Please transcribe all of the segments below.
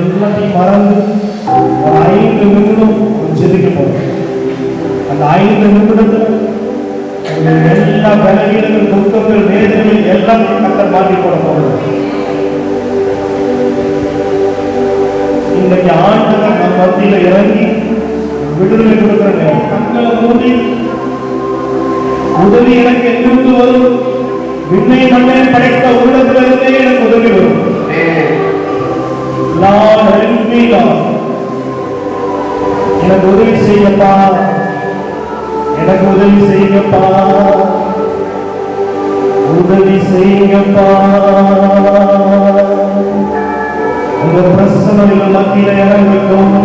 எல்லாத்தையும் மறந்து ஒரு 5 நிமிடம் ஜெபிக்க போறோம். அந்த 5 நிமிடத்தில் எல்லா பலவீனங்கள், துக்கங்கள், வேதனைகள் எல்லாம் கர்த்தர் மாற்றி போட போகிறோம். இன்னைக்கு ஆண்டவர் நம் மத்தியில் இறங்கி விடுதலை கொடுக்கிற நேரம். கண்களை மூடி உதவி எனக்கு எங்கிருந்து வரும்? விண்ணை மண்ணை படைத்த உள்ளத்திலிருந்தே எனக்கு உதவி வரும். எனக்கு உதவி செய்யப்பா, எனக்கு உதவி செய்யப்பா, உதவி செய்யப்பா. உங்க பிரசனையில் மத்தியில இறங்கட்டும்.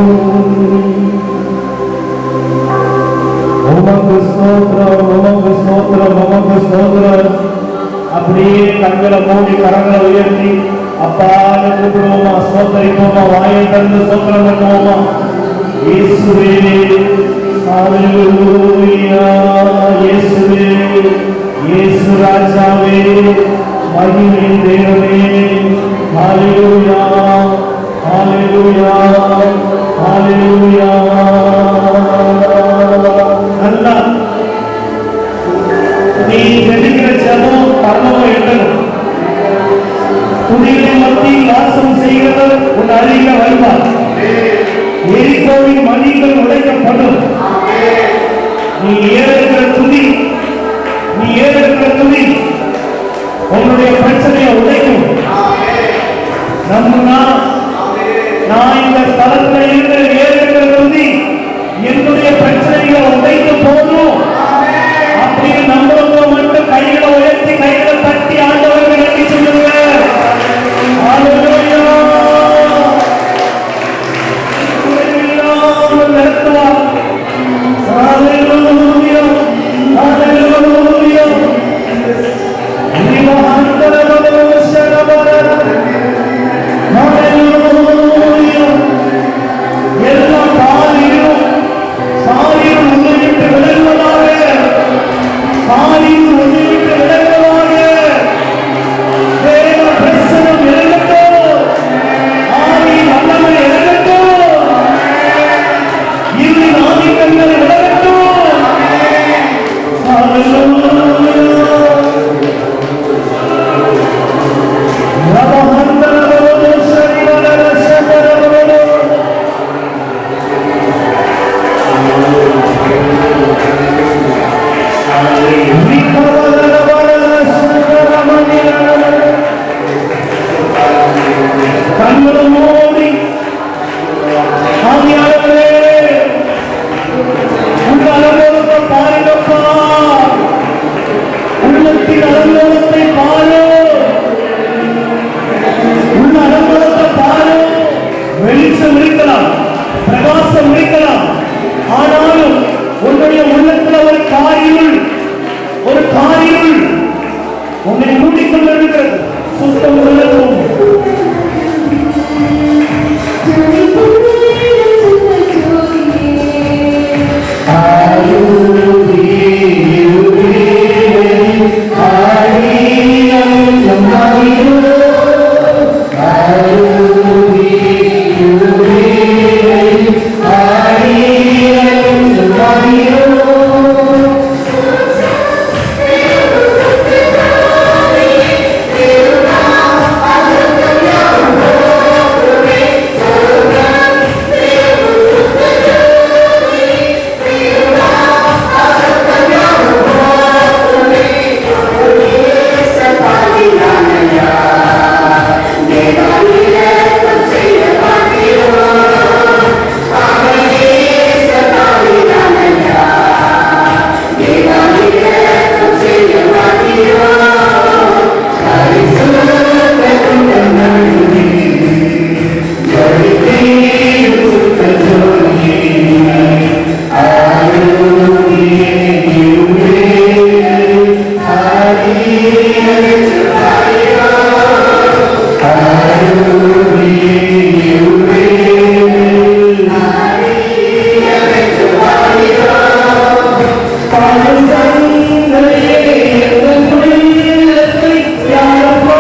உமக்கு ஸ்தோத்திரம், உமக்கு ஸ்தோத்திரம், உமக்கு ஸ்தோத்திரம். அப்படியே கண்களை மூடி கரங்களை உயர்த்தி அப்பான்னு கூப்பிடுவோமா, ஸ்தோத்தரிப்போமா, வாயை திறந்து ஸ்தோத்திரம் பண்ணுவோமா. இயேசுவே, ஹல்லேலூயா, இயேசுவே, இயேசு ராஜாவே, மகிமையின் தேவனே, ஹல்லேலூயா, ஹல்லேலூயா, ஹல்லேலூயா. நல்லா நீ ஜெபிக்கிற ஜெபம் பரலோகம் எட்டணும். துணிகளை மத்தியில் வாசம் செய்கிறவர் உன் அருகில வருவார். எரிகோவின் மணிகள் உடைக்கப்படும். நீ ஏறுகிற துணி, நீ ஏறுகிற துணி உன்னுடைய பிரச்சனையை உடைக்கும். நான் இந்த ஸ்தலத்தில் இருந்து ஏறுகிற துணி என்னுடைய பிரச்சனைகளை உடைக்க போதும் அப்படின்னு நம்புறவங்க மட்டும் கைகளை உயர்த்தி கைகளை தட்டி ஆண்டவர்கள் நன்றி சொல்லுங்க. Para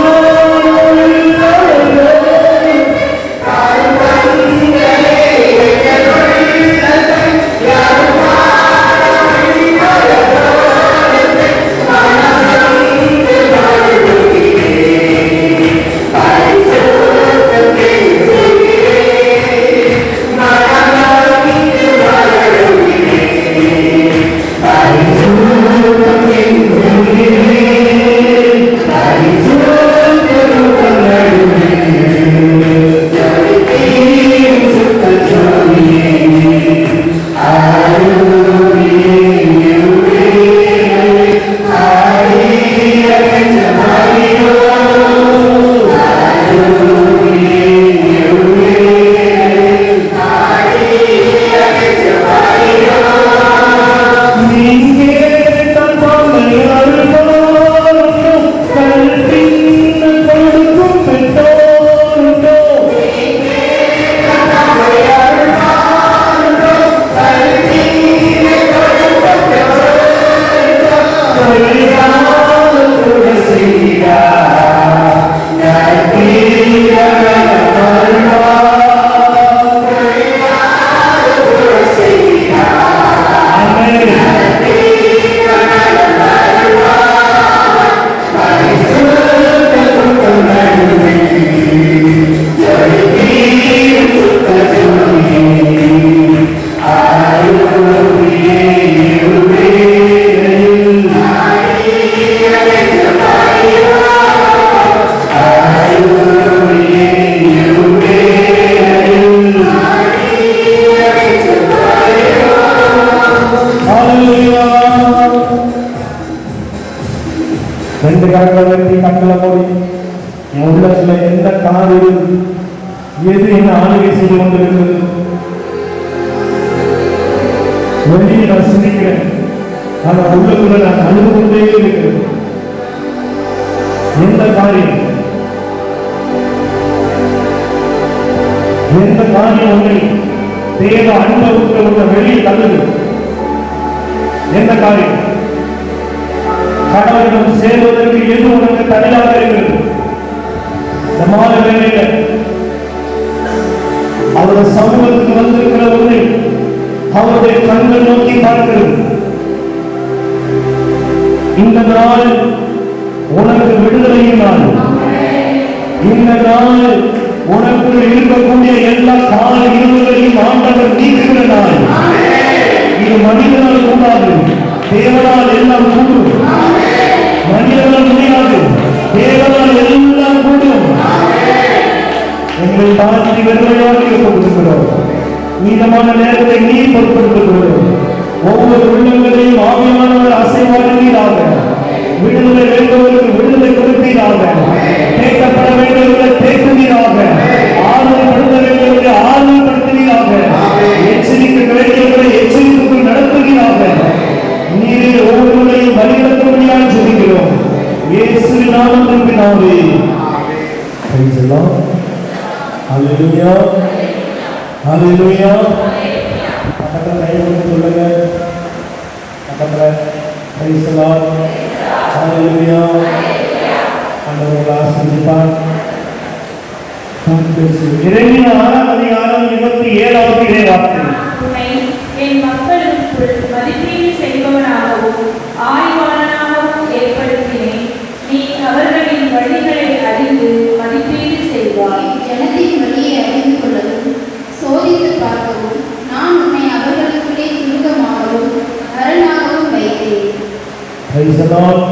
எந்த காரியம் எது என்ன ஆளுகை செய்து கொண்டிருக்கிறது? வெளியே நான் சிரிக்கிறேன், ஆனால் உள்ளுக்குள்ள நான் அழுது கொண்டே இருக்கிறேன். எந்த காரியம் உன்னை தேவ அனுபவத்தில் உள்ள வெளியே தள்ளுது? எந்த காரியம்? கடவுளிடம் சேர்வதற்கு எது உனக்கு தடையாக இருக்கிறது? இந்த மாத வேளையில அவருடைய சமூகத்துக்கு வந்திருக்கிற உன்னை அவருடைய கண்கள் நோக்கி பார்க்கிறது. இந்த நாள் உனக்கு விடுதலையின் நாள். இந்த நாள் உனக்குள் இருக்கக்கூடிய எல்லா கால இருவர்களையும் ஆண்டவர் நீக்குகிற நாள். இது மனிதனால் கூடாது, தேவனால் எல்லாம் கூடும். மனிதனால் முடியாது, தேவனால் எல்லாம் கூடும். எங்களை தாழ்த்தி வெறுமையாக கொடுக்கிறோம். மீதமான நேரத்தை நீ பொறுப்படுத்துகிறோம். ஒவ்வொரு உள்ளங்களையும் ஆவியானவர் அசைவாடுவீராக. விடுதலை வேண்டுவதற்கு விடுதலை கொடுப்பீராக. தேக்கப்பட வேண்டியவர்களை தேக்குவீராக. ஆறுதல்படுத்த வேண்டியவர்களை ஆறுதல்படுத்துவீராக. எச்சரிக்க வேண்டியவர்களை எச்சரிப்புக்குள் நடத்துவீராக. நீரே ஒவ்வொருவரையும் வழிநடத்தும்படியாக சொல்கிறோம். இயேசு நாமத்தின் பிதாவே. ஹல்லேலூயா, ஹல்லேலூயா. பக்கத்துல கை கொடுத்து சொல்லுங்க. பக்கத்துல பிரைஸ் தி லார்ட். ஹல்லேலூயா. ஆண்டவர் ஆசீர்வதிப்பார். எரேமியா 6:27 இறைவார்த்தை. என் மக்களுக்குள் மதிப்பீடு செய்பவனாகவும் ஆய்வாளனாகவும் ஏற்படுத்தினேன். நீ அவர்களின் வழிகளை அறிந்து மதிப்பீடு செய்வாய். ஜனத்தின் வழியை அறிந்து கொள்ளவும் சோதித்து பார்க்கவும் நான் உன்னை அவர்களுக்குள்ளே துருகமாகவும் அரணாகவும் வைத்தேன். Praise the lord.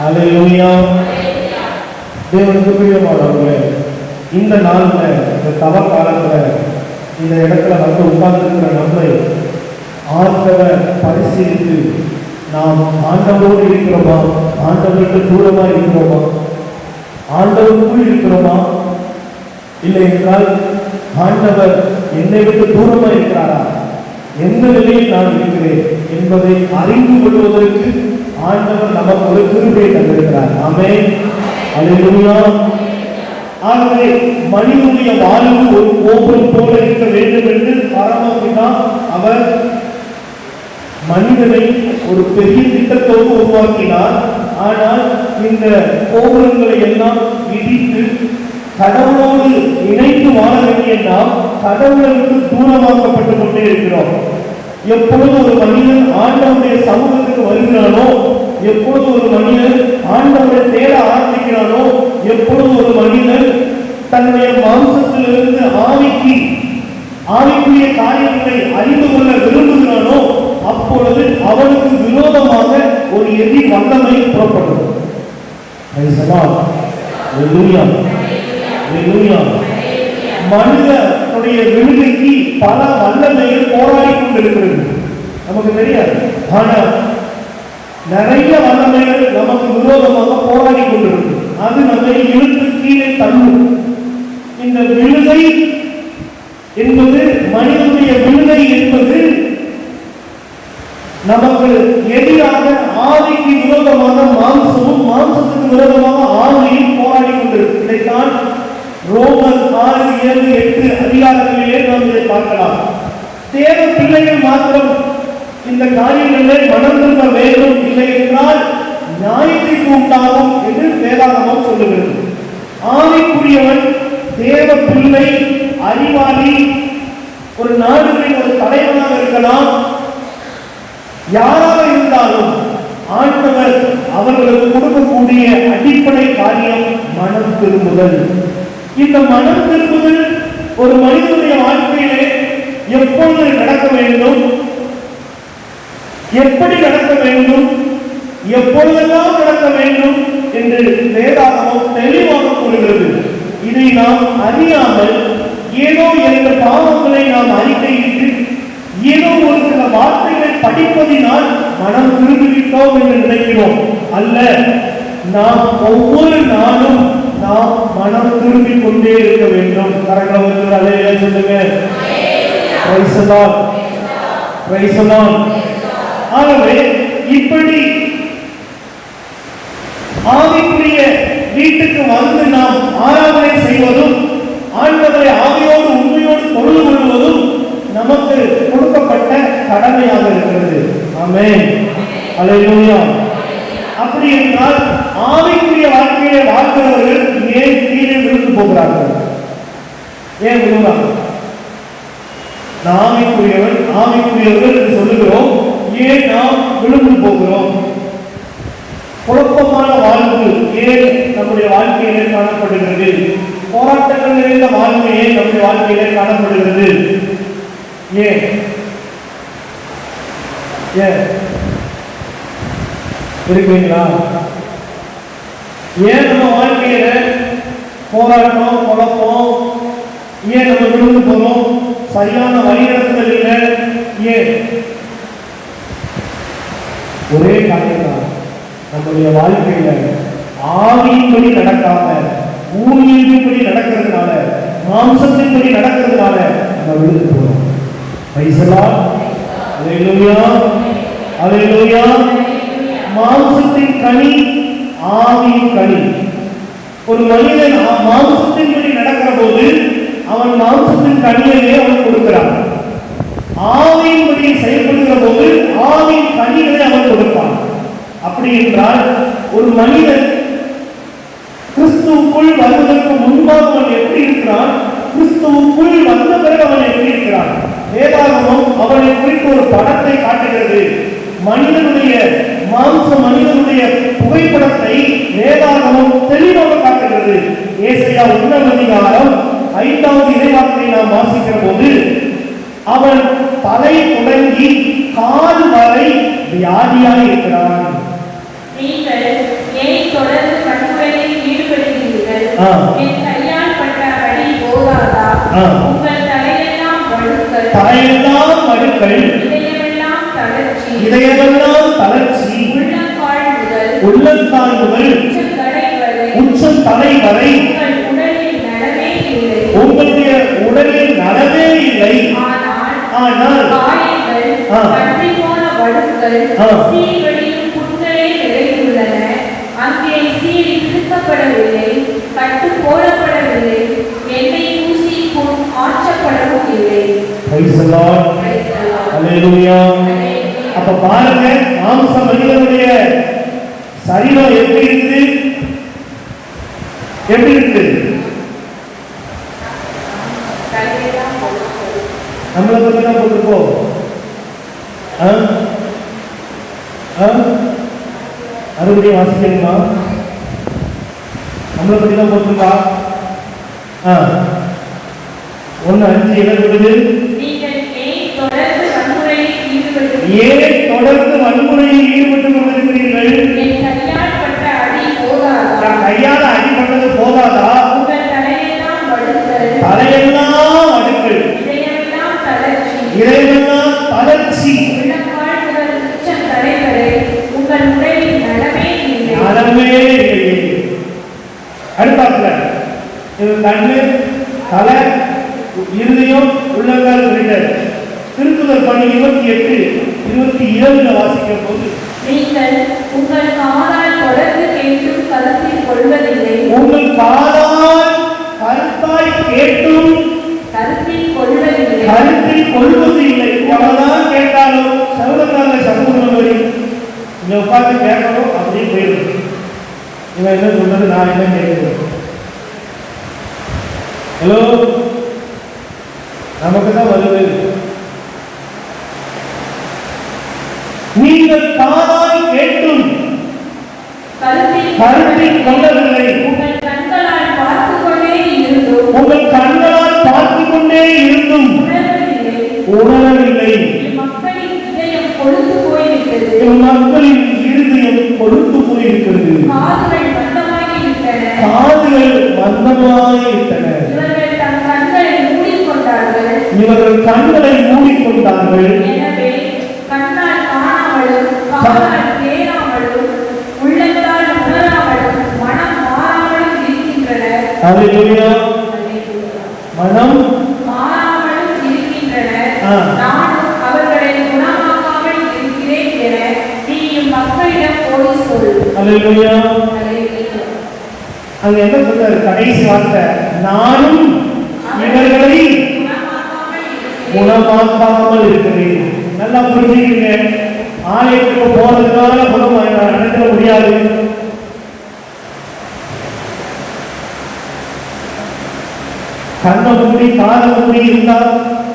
ஹல்லேலூயா. தேவனுக்கு பிரியமானவர்களே, இந்த நாள்ல இந்த தவ காலத்துல இந்த இடத்துல வந்து உட்கார்ந்திருக்கிற நம்மை ஆண்டவர் பரிசீலித்து நாம் ஆண்டவரோடு இருக்கிறோமா, ஆண்டவருக்கு தூரமா இருக்கிறோமா, ஆண்டவருக்குள் இருக்கிறோமா, இல்லை என்றால் ஆண்டவர் என்னை விட்டு தூரமா இருக்கிறாரா, எந்த நிலையில் நான் இருக்கிறேன் என்பதை அறிந்து கொள்வதற்கு ஆண்டவர் நமக்கு ஒரு கிருபையை தந்திருக்கிறார். ஆமென். அல்லேலூயா. ஆகவே மனிதனுடைய வாழ்வு ஒரு கோபுரம் போல இருக்க வேண்டும் என்று பரமபிதா அவர் மனிதனை ஒரு பெரிய திட்டத்தோடு உருவாக்கினார். ஆனால் இந்த கோபுரங்களை எல்லாம் இடித்து கடவுளோடு இணைத்து வாழ வேண்டிய நாம் கடவுளுக்கு தூரமாக்கப்பட்டு கொண்டே இருக்கிறோம். எப்பொழுது ஒரு மனிதன் ஆண்டவருடைய சமூகத்துக்கு வருகிறானோ, எப்பொழுது ஒரு மனிதன் ஆண்டவரை தேட ஆரம்பிக்கிறானோ, எப்பொழுது ஒரு மனிதன் தன்னுடைய மாம்சத்திலிருந்து ஆவிக்குரிய காரியங்களை அறிந்து கொள்ள விரும்புகிறானோ, அப்பொழுது அவனுக்கு விரோதமாக ஒரு எதிர் வல்லமை புறப்படும். மனிதனுடைய விடுதலைக்கு பல வல்லமைகள் போராடி கொண்டிருக்கிறது. நமக்கு தெரியாது, ஆனால் நிறைய வல்லமைகள் நமக்கு விரோதமாக போராடி கொண்டிருக்கு. அது நம்மை இழுத்து கீழே தள்ளும். இந்த விழுதை என்பது, மனிதனுடைய விழுதை என்பது நமக்கு எதிராக ஆவிக்கு விரோதமாக மாம்சமும், மாம்சத்துக்கு விரோதமாக ஆவியும் போராடி கொண்டிருக்கு. இதைத்தான் ரோமர் 6, 7, 8 அதிகாரங்களிலே நாம் இதை பார்க்கலாம். தேவ பிள்ளைகள் மாத்திரம் இந்த காரியங்களை மனம் திரும்ப வேண்டும், இல்லை என்றால் நியாயத்திற்கு உண்டாகும் என்று வேதாகமம் சொல்லுகிறது. ஆவிக்குரியவன், தேவ பிள்ளை, அறிவாளி, ஒரு நாடுகளின் ஒரு தலைவனாக இருக்கலாம், யாராக இருந்தாலும் ஆண்டவர் அவர்களுக்கு கொடுக்கக்கூடிய அடிப்படை காரியம் மனம் திரும்புதல். இந்த மனம் திரும்புதல் ஒரு மனிதனுடைய வாழ்க்கையிலே எப்பொழுது நடக்க வேண்டும், எப்படி நடக்க வேண்டும், எப்பொழுதெல்லாம் நடக்க வேண்டும் என்று வேதாகமம் தெளிவாக கூறுகிறது. இதை நாம் அறியாமல் ஏதோ என்ற பாவங்களை நாம் அறிக்கையிட்டு ஏதோ ஒரு சில வார்த்தைகளை படிப்பதினால் மனம் திரும்பிவிட்டோம் என்று நினைக்கிறோம். அல்ல, நாம் ஒவ்வொரு நாளும் நாம் மனம் திரும்பி கொண்டே இருக்க வேண்டும். கரங்களை வந்து அல்லேலூயா சொல்லுங்க. Price the lord, praise the Lord. ஆகவே இப்படி ஆவிக்குரிய வீட்டுக்கு வந்து நாம் ஆராதனை செய்வதும் ஆண்டவரை ஆவியோடு உண்மையோடு தொழுது கொள்வதும் நமக்கு கொடுக்கப்பட்ட கடமையாக இருக்கிறது. ஆமென், அல்லேலூயா. அப்படி என்றால் ஆவிக்குரிய வாழ்க்கையை வாழ்கிறவர்கள் ஏன் கீழே விழுந்து போகிறார்கள்? ஏன் விழுவாங்க? ஆவிக்குரியவர்கள் என்று சொல்லுகிறோம், ஏன் நாம் விழுந்து போகிறோம்? குழப்பமான வாழ்வு ஏன் நம்முடைய வாழ்க்கையிலே காணப்படுகிறது? போராட்டங்கள் நிறைந்த வாழ்வு ஏன் நம்முடைய வாழ்க்கையிலே காணப்படுகிறது? ஏன் இருக்கீங்களா? ஏன் நம்ம வாழ்க்கையில போராட்டம் குழப்பம்? ஏன் நம்ம விழுந்து போறோம்? சரியான வழிநடத்துதல் இல்லை. ஏன்? ஒரே காரணம் தான், நம்முடைய வாழ்க்கையில ஆவியின்படி நடக்காம ஊழியத்தின்படி நடக்கிறதுனால, மாம்சத்தின்படி நடக்கிறதுனால நம்ம விழுந்து போறோம். பிரைஸ் தி லார்ட், அல்லேலூயா, அல்லேலூயா. மாம்சத்தின் கனி ஆவியின் கனி. ஒரு மனிதன் மாம்சத்தின்படி நடக்கிற போது அவன் மாம்சத்தின் கனியையே அவன் கொடுக்கிறான். ஆவியின்படி செயல்படுகிற போது ஆவியின் கனிகளை அவன் கொடுப்பான். அப்படி என்றால் ஒரு மனிதன் கிறிஸ்துவுக்குள் வருவதற்கு முன்பாக அவன் எப்படி இருக்கிறான், கிறிஸ்துவுக்குள் வந்த பிறகு அவன் எப்படி இருக்கிறான்? வேதாகமம் அவனை குறித்து ஒரு படத்தை காட்டுகிறது. மனிதனுடைய மனிதனுடைய புகைப்படத்தை வேதாகமம் தெளிவாக காட்டுகிறது. ஏசாயா 1 5வது இறைவார்த்தையை நாம் வாசிக்கிற போது அவன் தலை தொடங்கி கால் வரை வியாதியாக இருக்கிறான். நீங்கள் ஏன் தொடர்ந்து வன்முறையில் ஈடுபடுகிறீர்கள்? என் கையால் பட்ட அடி போதாதா? உங்கள் தலையெல்லாம் வழுக்கல், இதயமெல்லாம் தளர்ச்சி, உள்ளங்கால் முதல் உச்சம் தலை வரை உங்களுடைய உடலில் நலமே இல்லை. ஆனால் அங்கே சீறி திருத்தப்படவில்லை, கட்டு போடப்படவில்லை, எண்ணெய் பூசி ஆற்றப்படவும் இல்லை. பிரைஸ் தி லார்ட், அல்லேலூயா. அப்ப பாருங்க, மாம்ச மனிதனுடைய சரீரம் எப்படி இருக்குது? எப்படி இருக்குது? நம்மளை பத்தி தான் போட்டுருப்போம். மறுபடியும் வாசிக்கணுமா? நம்மளை பத்தி தான் போட்டுருப்பா. 1:5 என்ன சொல்லுது? ஏன் தொடர்ந்து வன்முறையில் ஈடுபட்டு கொண்டிருக்கிறீர்கள்? கையால் அடிபட்டது போதாதா? தலையெல்லாம் அடுக்கள், இதயமெல்லாம் தளர்ச்சி, நலமே இல்லை. அடுத்தாப்புல இது கண்ணு, தலை, இருதயம், உள்ளங்கால் உள்ளிட்ட திருத்துதல் பணி 28-27 வாசிக்கிற போது நீங்கள் உங்கள் காதால் தொடர்ந்து கேட்டும் கருத்தில் கொள்வதில்லை. உங்கள் காதால் கருத்தாய் கேட்டும் கருத்தில் கொள்வது இல்லை. எவ்வளவுதான் கேட்டாலும் சர்வகால சமூகம் வரி இங்க உட்கார்ந்து கேட்கணும் அப்படியே போயிடும். இவன் என்ன சொல்றது, நான் என்ன கேட்கணும்? ஹலோ, நமக்கு தான் வருது. நீங்கள் காதால் கேட்டும் கருத்தில் கொள்ளவில்லை. உங்கள் கண்களால் பார்த்து கொண்டே இருந்தும் உணரவில்லை. மக்களின் இதயம் கொழுந்து போயிருக்கிறது. காதுகள் மந்தமாகிவிட்டன. இவர்கள் கண்களை மூடிக்கொண்டார்கள். எனவே கண்ணால் காணாமலும் காதால் கேளாமலும் உள்ளத்தால் உணராமலும் மனம் மாறாமலும் இருக்கின்றன. ஹalleluya. மனம் மாறாமல் இருக்கின்றனர், நானும் அவர்களை குணமாக்காமல் இருக்கிறேன் என நீயும் மக்களிடம் போய் சொல். ஹalleluya. அங்க என்ன சொல்றாரு கடைசி வார்த்தை, நானும் இவர்களை குணமாக்காமல் இருக்கிறேன். நல்லா புரிஞ்சுக்கீங்க, ஆலயத்துக்கு போறதுனால குணம் நடக்க முடியாது. கண்ணை மூடி காதை மூடி இருந்தா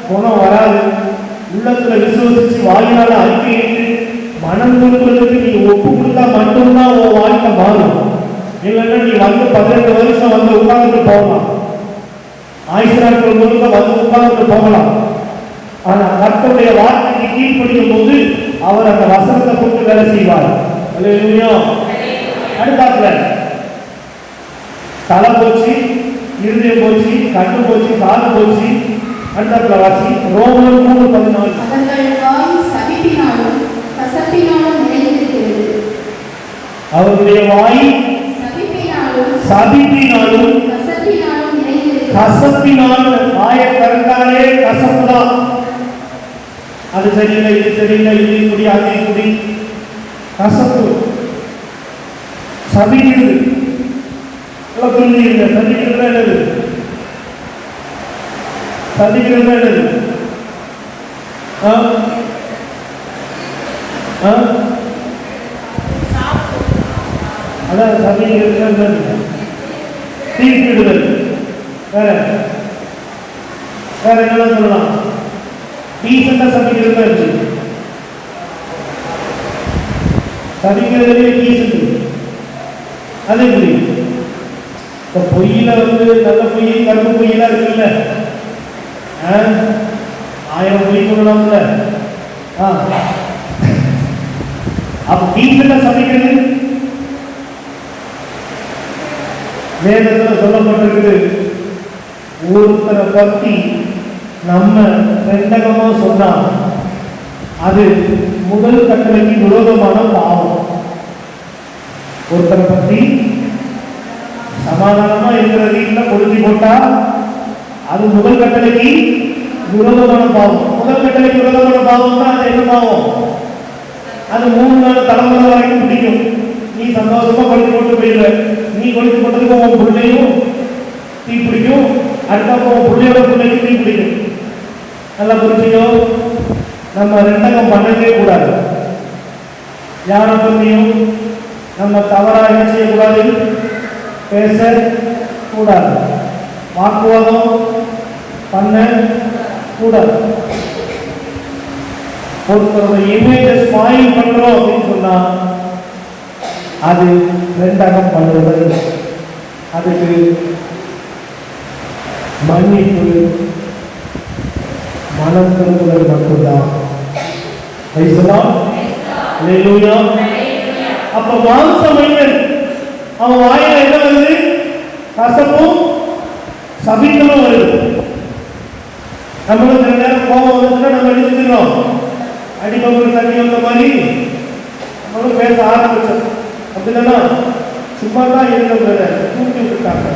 குணம் வராது. உள்ளத்துல விசுவசிச்சு வாயினால அறிக்கையிட்டு மனம் திரும்புறதுக்கு நீ ஒப்பு கொடுத்தா மட்டும்தான் உன் வாழ்க்கை மாறும். இல்லைன்னா நீ வந்து 18 வருஷம் வந்து உட்கார்ந்துட்டு போகலாம், ஆயுசு நாட்கள் முழுக்க வந்து உட்கார்ந்துட்டு போகலாம். ஆனா கர்த்தருடைய வார்த்தைக்கு கீழ்ப்படியும் போது அவர் அந்த வசனத்தை கொண்டு வேலை செய்வார். அல்லேலூயா. அடுத்தாப்புல தலை போச்சு, இருதயம் போச்சு, கண்ணு போச்சு, காது போச்சு. அடுத்தாப்புல வாசி ரோமர் 3:14. அவர்கள் வாய் சபிப்பினாலும் கசப்பினாலும் நிறைந்திருக்கிறது. அவருடைய வாய் சபிப்பினாலும் கசப்பினாலும், வாயை திறந்தாலே கசப்பு தான். அது சரியில்லை, இது சரியில்லை, இது குடி, அது குடி, கசப்பு. சபிக்கிறது புரிஞ்சுக்கிறீங்க? சபிக்கிறது என்னது? சபிக்கிறது என்னது? அதான் சபிக்கிறது, தீர்ப்பிடுதல். வேற வேற என்ன சொல்லலாம்? டீசெண்டா சபிக்கிறது இருக்கு. சபிக்கிறதுலே டீசெண்ட் அது எப்படி? இப்போ பொய்யில வந்து நல்ல பொய், கருப்பு பொய்யெல்லாம் இருக்குல்ல, 1000 பொய் சொல்லலாம்ல. அப்ப டீசெண்டா சபிக்கிறது வேதத்தில் சொல்லப்பட்டிருக்குது. ஒருத்தரை பற்றி நம்ம ரெண்டகமா சொன்னா அது முதல் கட்டளைக்கு விரோதமான பாவம். ஒருத்தரை பற்றி சமாதானமா இருக்கிற வீட்டுல கொடுத்து போட்டா அது முதல் கட்டளைக்கு விரோதமான பாவம். முதல் கட்டளைக்கு விரோதமான பாவம் தான் அது என்ன பாவம்? அது 3 நாள் தலைமுறை வரைக்கும் பிடிக்கும். நீ சந்தோஷமா கொடுத்து போட்டு போயிடுவ. நீ கொடுத்து போட்டதுக்கு உன் பிள்ளையும் தீ பிடிக்கும், அடுத்தப்போ உன் பிள்ளையோட பிள்ளைக்கு தீ பிடிக்கும். நல்லா புரிஞ்சுக்கோ, நம்ம ரெண்டகம் பண்ணவே கூடாது. யாரை பற்றியும் நம்ம தவறாக என்ன செய்யக்கூடாது? பேச கூடாது. வாக்குவாதம் பண்ண கூடாது. ஒருத்தரோட இமேஜை ஸ்பாயில் பண்றோம் அப்படின்னு சொன்னா அது ரெண்டகம் பண்ணுவது. அதுக்கு மன்னிப்பு, மனம் திரும்புதல் மட்டும்தான். அப்ப மாம்ச மனிதன் அவன் வாயில என்ன வருது? கசப்பும் சபிக்கலும் வருது. நம்மளும் சில நேரம் கோபம் வந்துச்சுன்னா நம்ம எடுத்துக்கிறோம், அடிப்பகுதி தண்ணி வந்த மாதிரி நம்மளும் பேச ஆரம்பிச்சோம். அப்படின்னா சும்மா தான் இருந்தவங்க தூக்கி விட்டுட்டாங்க,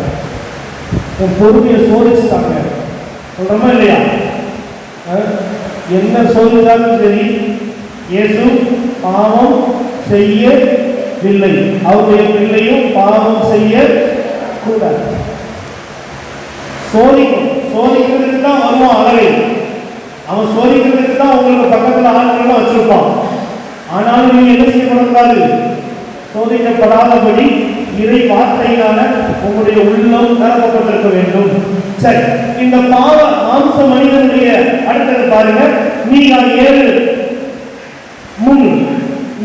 உன் பொறுமையை சோதிச்சுட்டாங்க. சொல்றோமா இல்லையா? என்ன சோதித்தாலும் சரி, இயேசு பாவம் செய்யவில்லை, அவருடைய பிள்ளையும் பாவம் செய்ய கூடாது. சோதிக்கிறதுக்கு தான் வருவான் அளவை. அவன் சோதிக்கிறதுக்கு தான் உங்களுக்கு பக்கத்தில் ஆளுநர்கள் வச்சிருப்பான். ஆனாலும் நீங்க என்ன செய்யப்படக்கூடாது? சோதிக்கப்படாதபடி இறை வார்த்தையினால உங்களுடைய உள்ளம் நிரப்பப்பட்டிருக்க வேண்டும். சரி, இந்த பாவ மாம்ச மனிதனுடைய அடுத்தது பாருங்க, மீகா 7:3.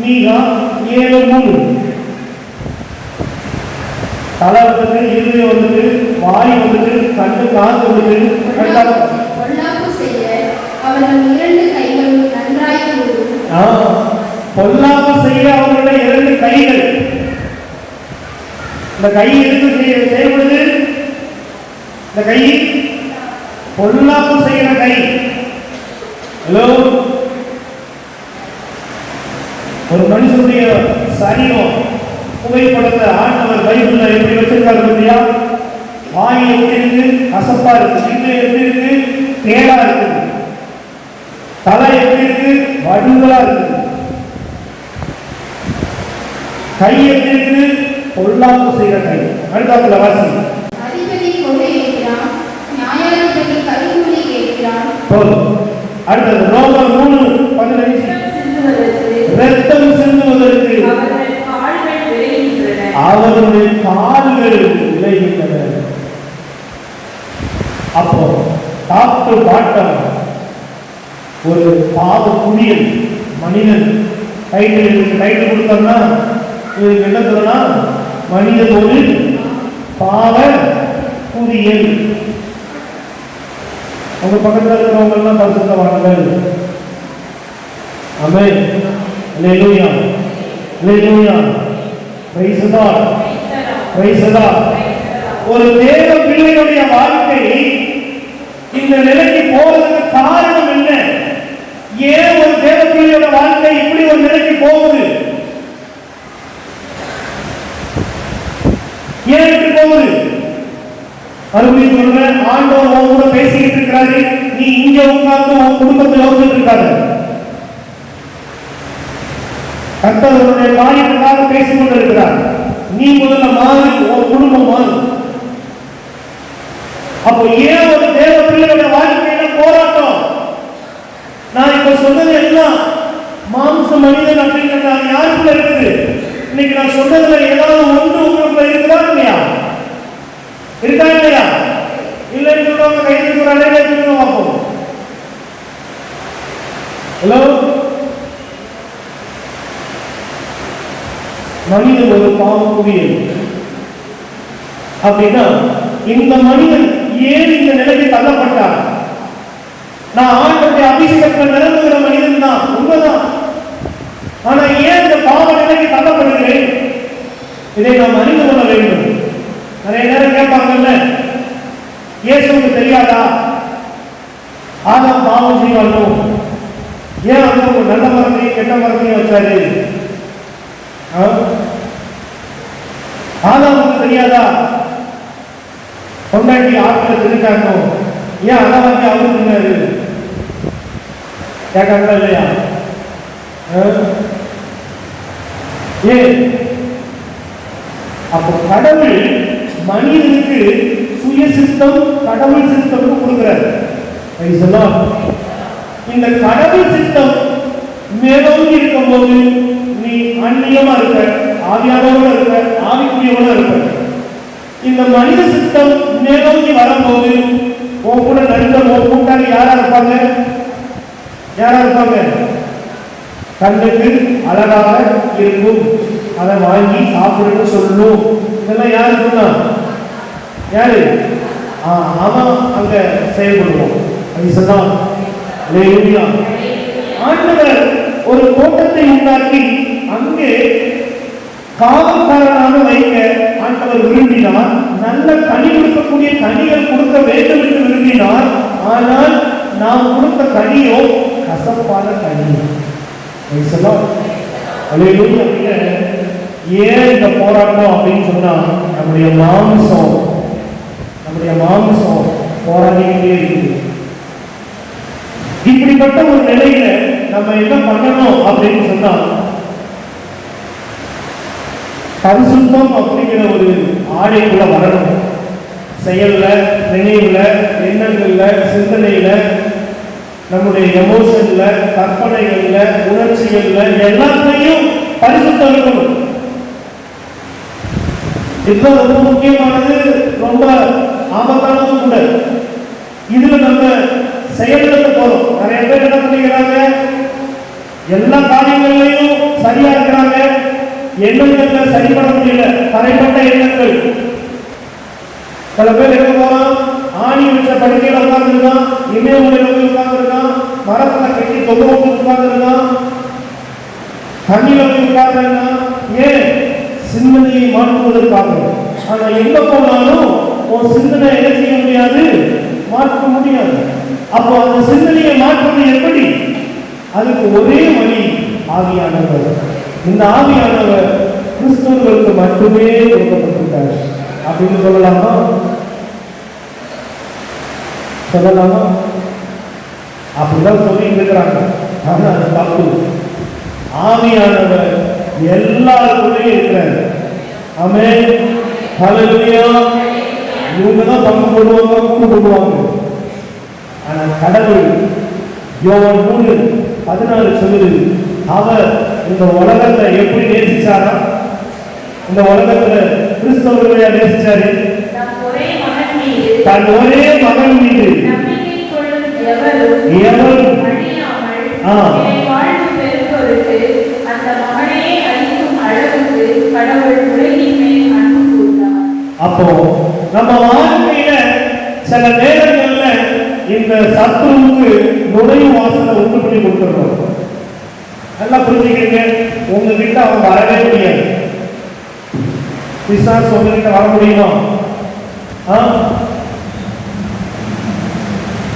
மீகா 7:3. தலை வந்துட்டு, இருதயம் வந்துட்டு, வாய் வந்துட்டு, கண்ணு காது வந்துட்டு, பொல்லாப்பு செய்ய அவர்கள் 2 கைகளும் நன்றாய் கூடும். பொல்லாப்பு செய்ய அவர்களுடைய 2 கைகள். இந்த கை எதுக்கு செய்யப்படுது? இந்த கை பொல்லாப்பு செய்கிற கை. ஹலோ, ஒரு மனுஷனுடைய சரீரம் புகைப்படத்தை ஆண்டவர் பைபிள்ல எப்படி வச்சிருக்காரு பத்தியா? வாய் எப்படி இருக்கு? கசப்பா இருக்கு. இது எப்படி இருக்கு? தேடா இருக்கு. தலை எப்படி இருக்கு? வடுங்களா இருக்கு. கை எப்படி இருக்கு? பொல்லாப்பு செய்கிற கை. அடுத்தாப்புல வாசி. அதிபதி கொள்ளை இருக்கிறான், நியாயாதிபதி கருங்கூலி கேட்கிறான். அடுத்தது ரோமர் 3:15. ரத்தம் சிந்துவதற்கு அவருடைய கால்கள் விளைகின்றன. அப்போ டாப் டு பாட்டம் ஒரு பாவ குடியல் மனிதன் டைட்டில் கொடுத்தோம்னா இதுக்கு என்ன சொல்லலாம்? மனிதன் ஒரு பாவ குடியல். உங்க பக்கத்தில் இருக்கிறவங்க எல்லாம் பரிசுத்தவான்கள். ஆமென். அல்லேலூயா. அல்லேலூயா. Praise the lord. Praise the lord. ஒரு தேவ பிள்ளையுடைய வாழ்க்கை இந்த நிலைக்கு போறதுக்கு காரணம் என்ன? ஏன் ஒரு தேவ பிள்ளையோட வாழ்க்கை இப்படி ஒரு நிலைக்கு போகுது? ஏன் இப்படி போகுது? அருமை சொல்ற ஆண்டவர் உன் கூட பேசிக்கிட்டு இருக்கிறாரு. நீ இங்க உட்கார்ந்து உன் குடும்பத்தை யோசிச்சுட்டு இருக்காரு. கர்த்தர் உன்னுடைய காரியத்துக்காக பேசிக் கொண்டிருக்கிறார். நீ முதல்ல மாறி, உன் குடும்பம் மாறு. அப்போ ஏன் ஒரு தேவ பிள்ளையோட வாழ்க்கையில போராட்டம்? நான் இப்ப சொன்னது எல்லாம் மாம்ச மனிதன் அப்படிங்கிறது யாருக்குள்ள இருக்குது? இன்னைக்கு நான் சொன்னதுல ஏதாவது ஒன்று உங்களுக்குள்ள இருக்குதா இல்லையா? இருக்கா இல்லையா? இல்லைன்னு சொல்றவங்க கைது ஒரு அடையாள பார்ப்போம். ஹலோ, மனிதன் ஒரு பாவக்குடியல் அப்படின்னா இந்த மனிதன் ஏன் இந்த நிலைக்கு தள்ளப்பட்டார்? நான் ஆண்டவருடைய அபிஷேகத்தில் நிரம்புகிற மனிதன் தான், உண்மைதான். ஆனா ஏன் இந்த பாவ நிலைக்கு தள்ளப்படுகிறேன்? இதை நாம் அறிந்து கொள்ள வேண்டும். நிறைய நேரம் கேட்பாங்கல்ல, இயேசுவுக்கு தெரியாதா ஆதாம் பாவம் செய்வானோ? ஏன் அந்த ஒரு நல்ல மரத்தையும் கெட்ட மரத்தையும் வச்சாரு? ஆதாமுக்கு தெரியாதா கொண்டாட்டி ஆட்களை திருக்காங்க? ஏன் அதை வந்து அவரு தின்னாரு? கேட்காங்களா இல்லையா? ஏன்? அப்போ கடவுள் மனிதனுக்கு சுய சித்தம், கடவுள் சித்தம் கொடுக்கிறார். இந்த கடவுள் சித்தம் மேலோங்கி இருக்கும் போது நீ அந்நியமா இருக்க, ஆவியானவரோட இருக்க, ஆவிக்குரியவரோட இருக்க. இந்த மனித சித்தம் மேலோங்கி வரும்போது உன் கூட நண்பர், உன் கூட்டாளி யாரா இருப்பாங்க? யாரா இருப்பாங்க? கண்ணுக்கு அழகாக இருக்கும், அதை வாங்கி சாப்பிடுன்னு சொல்லணும். இதெல்லாம் யாரு சொன்னா? யாரு? அவன் அங்க செயல்படுவோம். ஆண்டவர் ஒரு தோட்டத்தை உண்டாக்கி அங்கே காவல்காரனாக வைக்க ஆண்டவர் விரும்பினார். நல்ல கனி கொடுக்கக்கூடிய கனிகள் கொடுக்க வேண்டும் என்று விரும்பினார். ஆனால் நாம் கொடுத்த கனியோ கசப்பான கனி. ஏன் இந்த போராட்டம் அப்படின்னு சொன்னா நம்முடைய மாம்சம் போராடிக்கிட்டே இருக்குது. இப்படிப்பட்ட ஒரு நிலையில நம்ம என்ன பண்ணணும் அப்படின்னு சொன்னா, பரிசுத்தம் அப்படிங்கிற ஒரு ஆடைக்குள்ள வரணும். செயல்ல, நினைவுல, எண்ணங்கள்ல, சிந்தனையில, நம்முடைய எமோஷன்ல, கற்பனைகள்ல, உணர்ச்சிகள்ல எல்லாத்தையும் பரிசுத்தம் இருக்கணும். இது ரொம்ப முக்கியமானது, ரொம்ப ஆபத்தானதும் கூட. இதுல நம்ம செயல்படுத்த போறோம். நிறைய பேர் என்ன பண்ணிக்கிறாங்க? எல்லா காரியங்களையும் சரியா இருக்கிறாங்க, எண்ணங்கள்ல சரிபட முடியல, தரைப்பட்ட எண்ணங்கள். சில பேர் என்ன போறான்? ஆணி வச்ச படுக்கையில உட்கார்ந்துருக்கான், இமயமலையில போய் உட்கார்ந்துருக்கான், மரத்துல கட்டி தொங்க விட்டு உட்கார்ந்துருக்கான், தண்ணியில போய் உட்கார்ந்துருக்கான். ஏன்? சிந்தனையை மாற்றுவதற்காக. ஆனா எங்க போனாலும் உன் சிந்தனை என்ன செய்ய முடியாது? மாற்ற முடியாது. அப்போ அந்த சிந்தனையை மாற்றுவது எப்படி? அதுக்கு ஒரே வழி ஆவியானவர். இந்த ஆவியானவர் கிறிஸ்தவர்களுக்கு மட்டுமே கொடுக்கப்பட்டிருக்கார் அப்படின்னு சொல்லலாமா? சொல்லலாமா? அப்படிதான் சொல்லிட்டு இருக்கிறாங்க. ஆனா அது தப்பு. ஆவியானவர் எல்லாருக்குள்ளே இருக்கிறார். ஆமென். ஹல்லேலூயா. இவங்க தான் பங்கு போடுவாங்க, கூடு போடுவாங்க. ஆனா கடவுள் யோவான் 3:14 சொல்லுது, அவர் இந்த உலகத்தை எப்படி நேசிச்சாரா? இந்த உலகத்துல கிறிஸ்தவர்களை நேசிச்சாரு. தன் ஒரே மகன் மீது நம்பிக்கை கொள்ளும் எவரும் அழியாமல் வாழ்வு பெறுவதற்கு அந்த மகனே அளிக்கும் அளவுக்கு கடவுள் உலகின் மேல் அன்பு கூர்ந்தார். அப்போ நம்ம வாழ்க்கையில சில நேரங்கள்ல இந்த சத்துருவுக்கு நுழைவு வாசலை உண்டு பண்ணி கொடுத்துடுறோம். நல்லா புரிஞ்சுக்கிறீங்க. உங்ககிட்ட அவங்க வரவே முடியாது. பிசாசு உங்ககிட்ட வர முடியுமா?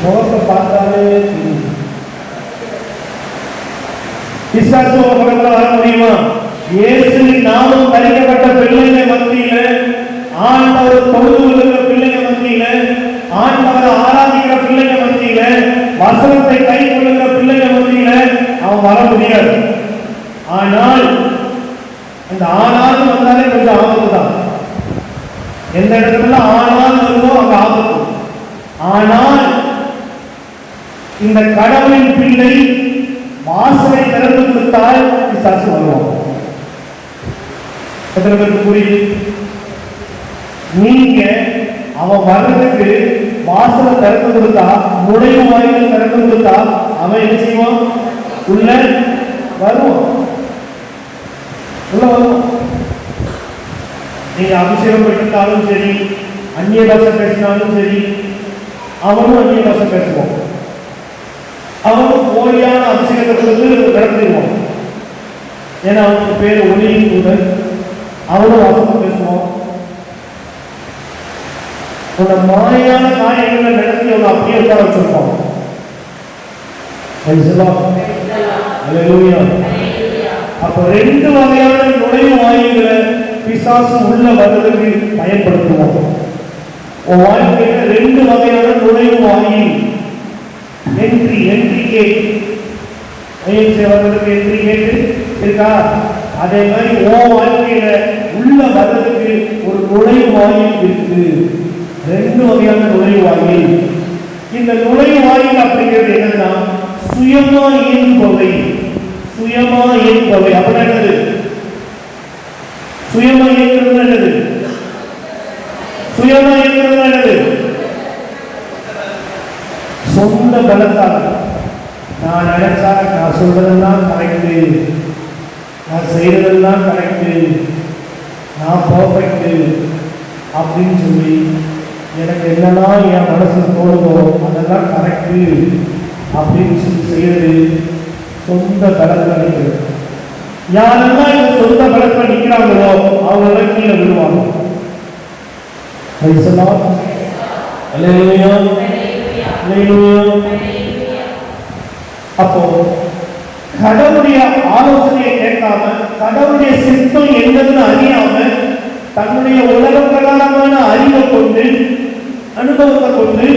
முகத்தை பார்த்தாலே பிசாசு உலகத்துல வர முடியுமா? இயேசுவின் நாமம் தரிக்கப்பட்ட பிள்ளைகள் மத்தியில, ஆண்டவர் தொழுது கொள்கிற பிள்ளைகள் மத்தியில, ஆண்டவரை ஆராதிக்கிற பிள்ளைகள் மத்தியில, வசனத்தை கை கொள்ளுகிற பிள்ளைகள் மத்தியில அவன் வர முடியாது. ஆனால் அந்த ஆனாலும் வந்தாலே கொஞ்சம் ஆபத்து தான். எந்த இடத்துல ஆனால் வருதோ அங்க ஆபத்து. ஆனால் இந்த கடவுளின் பிள்ளை வாசலை திறந்து கொடுத்தால் பிசாசு வருவோம். எத்தனை பேருக்கு புரியுது? நீங்க அவன் வர்றதுக்கு வாசலை திறந்து கொடுத்தா, நுழைவு வாயிலை திறந்து கொடுத்தா அவன் என்ன செய்வான்? உள்ள வருவான். உள்ள வருவான். நீங்க அபிஷேகம் பெற்றிருந்தாலும் சரி, அந்நிய பாஷை பேசினாலும் சரி, அவனும் அந்நிய பாஷை பேசுவான். அவனும் போலியான அபிஷேகத்தை நடத்திடுவான். ஏன்னா அவனுக்கு பேரு ஒளியின் தூதன். அவனும் வசனம் பேசுவான். உன்னை மாயான காரியங்களை நடத்தி அவனை அப்படியே உட்கார வச்சிருப்பான். அப்ப ரெண்டு வகையான நுழைவு வாயில்களை பிசாசு உள்ள வருவதற்கு பயன்படுத்துவோம். உன் வாழ்க்கையில ரெண்டு வகையான நுழைவு வாயில், என்ட்ரி கேட். வருவதற்கு என்ட்ரி கேட் இருக்கா? அதே மாதிரி உன் வாழ்க்கையில உள்ள வருவதற்கு ஒரு நுழைவு வாயில் இருக்கு. ரெண்டு வகையான நுழைவு வாயில். இந்த நுழைவு வாயில் அப்படிங்கிறது என்னன்னா சுயமா இயங்குபவை. சுயமா இயங்குபவை அப்படின்னா என்னது? சுயமா இயங்குறது என்னது? சுயமா இயங்குறது என்னது? சொந்த பலத்தால் நான் நினைச்சா நான் சொல்றதெல்லாம் கரெக்டு, நான் செய்யறதெல்லாம் கரெக்டு, நான் பர்ஃபெக்டு அப்படின்னு சொல்லி எனக்கு என்னெல்லாம் என் மனசுல தோணுதோ அதெல்லாம் கரெக்டு அப்படின்னு சொல்லி செய்யறது சொந்த பலத்தில் நிற்கிறது. யாரெல்லாம் இந்த சொந்த பலத்தில் நிற்கிறாங்களோ அவங்களெல்லாம் கீழே விடுவாங்க. அப்போ கடவுளுடைய ஆலோசனையை கேட்காம, கடவுளுடைய சித்தம் என்னதுன்னு அறியாம, தன்னுடைய உலக பிரகாரமான அறிவை கொண்டு, அனுபவத்தை கொண்டு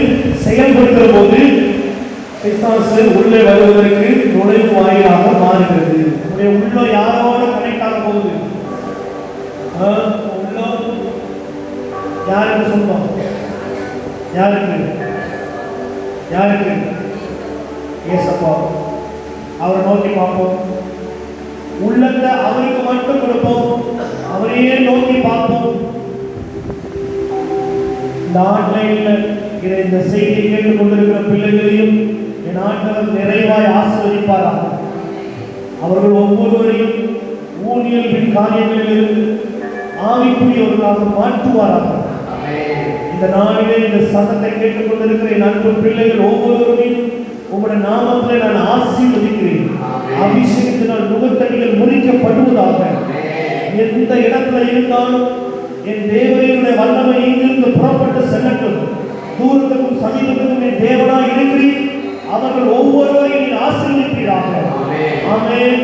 செயல்படுத்துற போது பிசாசு உள்ளே வருவதற்கு நுழைவு வாயிலாக மாறுகிறது. உடைய உள்ள யாரோட கனெக்ட் ஆக போகுது? உள்ள யாருக்கு சொந்தம்? யாருக்கு? யாருக்கு? ஏசப்பா. அவரை நோக்கி பார்ப்போம். உள்ளத்தை அவருக்கு மட்டும் கொடுப்போம். அவரையே நோக்கி பார்ப்போம். இந்த ஆன்லைன்ல இந்த செய்தியை கேட்டுக் கொண்டிருக்கிற பிள்ளைகளையும் என் ஆண்டவர் நிறைவாய் ஆசீர்வதிப்பாராக. அவர்கள் ஒவ்வொருவரையும் ஊழியர்களின் காரியங்களில் இருந்து ஆவிக்குரியவர்களாக மாற்றுவாராக. இந்த நாளிலே இந்த சத்தத்தை கேட்டுக் கொண்டிருக்கிற என் அன்பு பிள்ளைகள் ஒவ்வொருவரையும் உங்களுடைய நாமத்திலே நான் ஆசீர்வதிக்கிறேன். அபிஷேகத்தினால் நுகத்தடிகள் முறிக்கப்படுவதாக. எந்த இடத்துல இருந்தாலும் என் தேவனுடைய வல்லமை இங்கிருந்து புறப்பட்டு செல்லட்டும். தூரத்துக்கும் சமீபத்துக்கும் என் தேவனாய் இருக்கிறேன். அவர்கள் ஒவ்வொருவரையும் ஆசீர்வதிப்பீராக. ஆமென்.